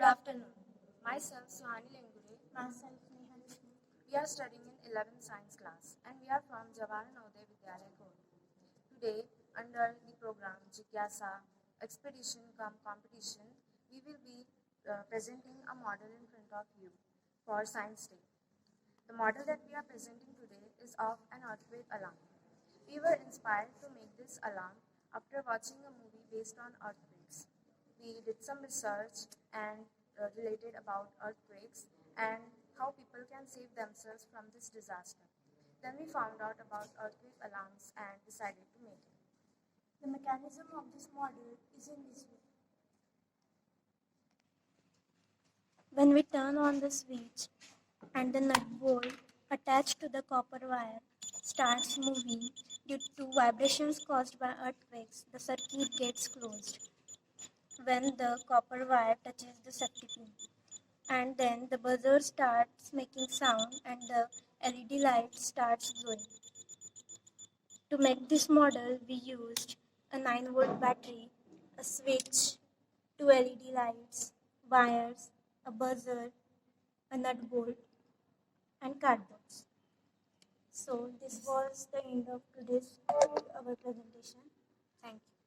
afternoon. Myself, Suhani Lengure. Myself, Neha Vishnu. We are studying in 11th science class and we are from Jawahar Navodaya Vidyalaya Kota. Today, under the program Jigyasa Expedition Cum Competition, we will be presenting a model in front of you for Science Day. The model that we are presenting today is of an earthquake alarm. We were inspired to make this alarm after watching a movie based on earthquakes. We did some research and related about earthquakes and how people can save themselves from this disaster. Then we found out about earthquake alarms and decided to make it. The mechanism of this model is in this way. When we turn on the switch and the nut bolt attached to the copper wire starts moving due to vibrations caused by earthquakes, the circuit gets closed when the copper wire touches the safety pin. And then the buzzer starts making sound and the LED light starts glowing. To make this model, we used a 9-volt battery, a switch, 2 LED lights, wires, a buzzer, a nut bolt, and cardboards. So this was the end of today's our presentation. Thank you.